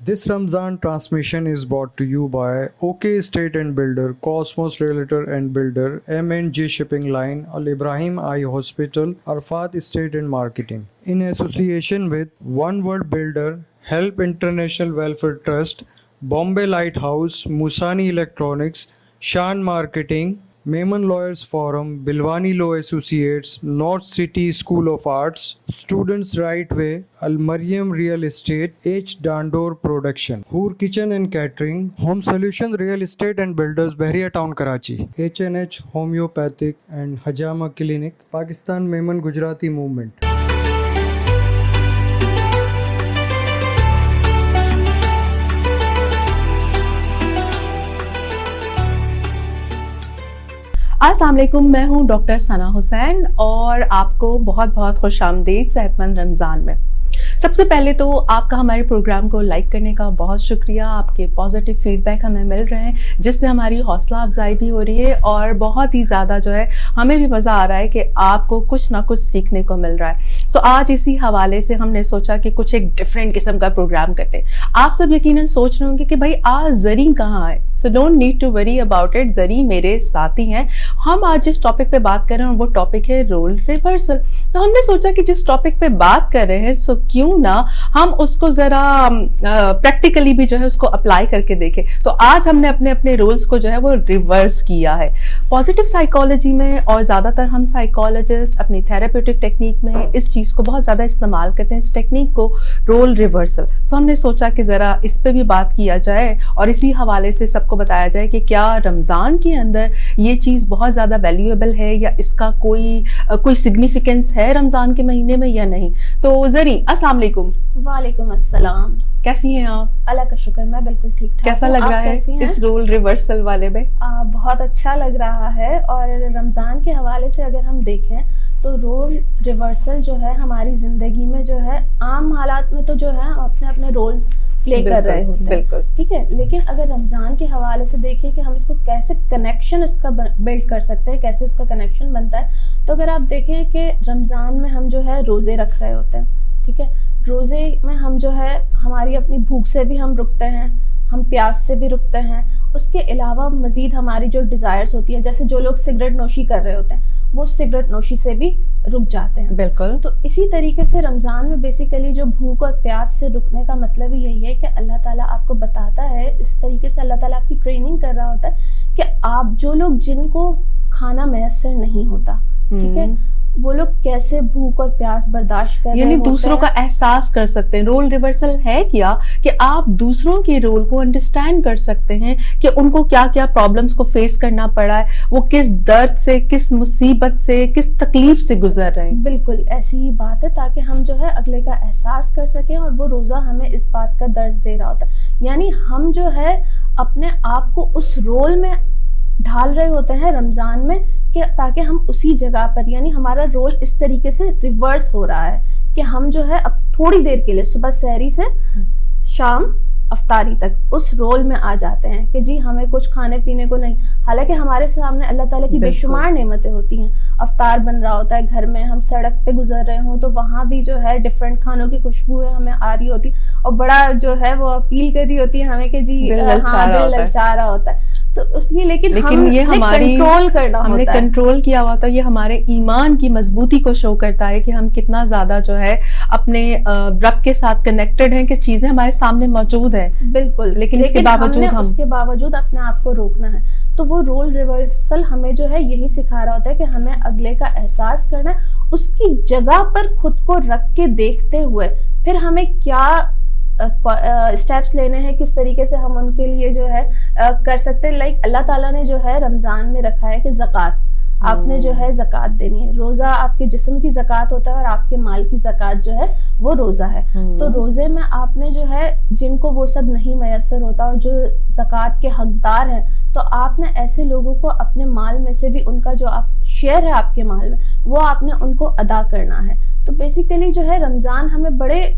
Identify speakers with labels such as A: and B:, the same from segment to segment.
A: This Ramzan transmission is brought to you by OK Estate and Builder, Cosmos Realtor and Builder, M&G Shipping Line, Al Ibrahim Eye Hospital, Arfat Estate and Marketing. In association with One World Builder, Help International Welfare Trust, Bombay Lighthouse, Musani Electronics, Shan Marketing, Mehman Lawyers Forum, Bilwani Law Associates, North City School of Arts, Students Right Way, Al Mariam Real Estate, H. Dandor Production, Hoor Kitchen and Catering, Home Solution Real Estate and Builders, Bahria Town, Karachi, H&H Homeopathic and Hajama Clinic, Pakistan Mehman Gujarati Movement.
B: अस्सलाम वालेकुम, मैं हूँ doctor सना हुसैन और आपको बहुत बहुत खुश आमदीद सेहतमंद रमज़ान में। सबसे पहले तो आपका हमारे प्रोग्राम को लाइक करने का बहुत शुक्रिया। आपके पॉजिटिव फीडबैक हमें मिल रहे हैं जिससे हमारी हौसला अफजाई भी हो रही है और बहुत ही ज़्यादा जो है हमें भी मज़ा आ रहा है कि आपको कुछ ना कुछ सीखने को मिल रहा है। सो आज इसी हवाले से हमने सोचा कि कुछ एक डिफरेंट किस्म का प्रोग्राम करते हैं। आप सब यकीनन सोच रहे होंगे कि भाई आज ज़री कहाँ है। So don't need to worry about it, Zari मेरे साथ ही हैं। हम आज जिस टॉपिक पे बात कर रहे हैं वो टॉपिक है रोल रिवर्सल। तो हमने सोचा कि जिस टॉपिक पे बात कर रहे हैं सो क्यों ना हम उसको जरा प्रैक्टिकली भी जो है उसको अप्लाई करके देखें। तो आज हमने अपने अपने रोल्स को जो है वो रिवर्स किया है। पॉजिटिव साइकोलॉजी में और ज़्यादातर हम साइकोलॉजिस्ट अपनी थेरेप्यूटिक टेक्निक में इस चीज़ को बहुत ज़्यादा इस्तेमाल करते हैं, इस टेक्निक को, रोल रिवर्सल। सो हमने सोचा कि ज़रा इस पे भी बात किया जाए और इसी हवाले से सबको बताया जाए कि क्या रमज़ान के अंदर ये चीज़ बहुत ज़्यादा वैल्यूएबल है या इसका कोई सिग्निफिकेंस है रमज़ान के महीने में या नहीं। तो ज़री अस्सलाम वालेकुम।
C: वालेकुम अस्सलाम।
B: कैसी हैं आप?
C: अल्लाह का शुक्र, मैं बिल्कुल ठीक ठाक।
B: कैसा लग रहा है इस रोल रिवर्सल वाले में?
C: बहुत अच्छा लग रहा है। और रमज़ान के हवाले से अगर हम देखें तो रोल रिवर्सल जो है हमारी ज़िंदगी में जो है आम हालात में तो जो है हम अपने अपने रोल प्ले कर रहे होते हैं, बिल्कुल ठीक है। लेकिन अगर रमज़ान के हवाले से देखें कि हम इसको कैसे कनेक्शन उसका बिल्ड कर सकते हैं, कैसे उसका कनेक्शन बनता है, तो अगर आप देखें कि रमज़ान में हम जो है रोज़े रख रहे होते हैं, ठीक है। रोज़े में हम जो है हमारी अपनी भूख से भी हम रुकते हैं, हम प्यास से भी रुकते हैं। उसके अलावा मज़ीद हमारी जो डिज़ायर्स होती हैं, जैसे जो लोग सिगरेट नोशी कर रहे होते हैं वो सिगरेट नोशी से भी रुक जाते हैं, बिल्कुल। तो इसी तरीके से रमज़ान में बेसिकली जो भूख और प्यास से रुकने का मतलब ही यही है कि अल्लाह ताला आपको बताता है, इस तरीके से अल्लाह ताला आपकी ट्रेनिंग कर रहा होता है कि आप जो लोग जिनको खाना मैसर नहीं होता, ठीक है, वो लोग कैसे भूख और प्यास बर्दाश्त कर रहे हैं,
B: यानी दूसरों का एहसास कर सकते हैं। रोल रिवर्सल है क्या कि आप दूसरों के रोल को अंडरस्टैंड कर सकते हैं कि उनको क्या क्या प्रॉब्लम्स को फेस करना पड़ा है, वो किस दर्द से, किस मुसीबत से, किस तकलीफ से गुजर रहे हैं।
C: बिल्कुल ऐसी ही बात है, ताकि हम जो है अगले का एहसास कर सकें। और वो रोज़ा हमें इस बात का दर्ज दे रहा होता है, यानी हम जो है अपने आप को उस रोल में ढाल रहे होते हैं रमज़ान में कि ताकि हम उसी जगह पर, यानी हमारा रोल इस तरीके से रिवर्स हो रहा है कि हम जो है अब थोड़ी देर के लिए सुबह सहरी से शाम अफ्तारी तक उस रोल में आ जाते हैं कि जी हमें कुछ खाने पीने को नहीं। हालांकि हमारे सामने अल्लाह ताला की बेशुमार नेमतें होती हैं। अफ्तार बन रहा होता है घर में, हम सड़क पे गुजर रहे हों तो वहाँ भी जो है डिफरेंट खानों की खुशबू हमें आ रही होती और बड़ा जो है वो अपील कर रही होती है हमें कि जी दिल ललचा रहा होता है। तो इसलिए लेकिन ये हमारी कंट्रोल करना, हमने
B: कंट्रोल किया हुआ था। ये हमारे ईमान की मजबूती को शो करता है कि हम कितना ज्यादा जो है अपने रब के साथ कनेक्टेड हैं, कि चीजें हमारे सामने मौजूद हैं,
C: बिल्कुल। लेकिन उसके बावजूद अपने आप को रोकना है। तो वो रोल रिवर्सल हमें जो है यही सिखा रहा होता है कि हमें अगले का एहसास करना है, उसकी जगह पर खुद को रख के देखते हुए फिर हमें क्या स्टेप्स लेने हैं, किस तरीके से हम उनके लिए जो है कर सकते हैं। लाइक अल्लाह ताला ने जो है रमज़ान में रखा है कि ज़कात आपने जो है ज़कात देनी है। रोज़ा आपके जिस्म की ज़कात होता है और आपके माल की ज़कात जो है वो रोज़ा है। तो रोज़े में आपने जो है जिनको वो सब नहीं मैसर होता और जो ज़कात के हकदार हैं, तो आपने ऐसे लोगों को अपने माल में से भी उनका जो आप शेयर है आपके माल में वो आपने उनको अदा करना है। तो बेसिकली जो है रमज़ान हमें बड़े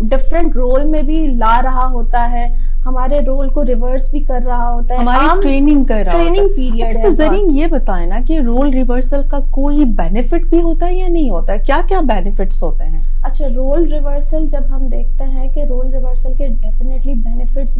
C: डिफरेंट रोल में भी ला रहा होता है, हमारे रोल को रिवर्स भी कर रहा होता है,
B: हमारी ट्रेनिंग कर रहा होता है।
C: ट्रेनिंग पीरियड है।
B: तो जरीन ये बताएं ना कि रोल रिवर्सल का कोई बेनिफिट भी होता है या नहीं होता है, क्या क्या बेनिफिट्स होते हैं?
C: अच्छा, रोल रिवर्सल जब हम देखते हैं कि रोल रिवर्सल के definitely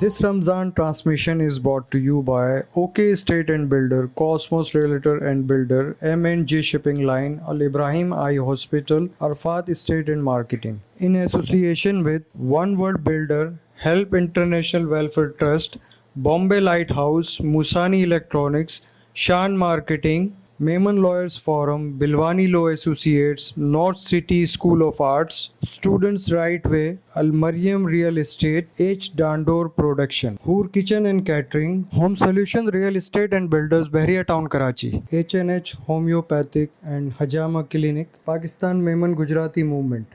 A: This Ramzan transmission is brought to you by OK Estate and Builder, Cosmos Realtor and Builder, M&J Shipping Line, Al Ibrahim Eye Hospital, Arfat Estate and Marketing. In association with One World Builder, Help International Welfare Trust, Bombay Lighthouse, Musani Electronics, Shan Marketing, Maiman Lawyers Forum, Bilwani Law Associates, North City School of Arts, Students Right Way, Al Mariam Real Estate, H. Dandor Production, Hoor Kitchen and Catering, Home Solution Real Estate and Builders, Bahria Town, Karachi, H&H Homeopathic and Hajama Clinic, Pakistan Maiman Gujarati Movement.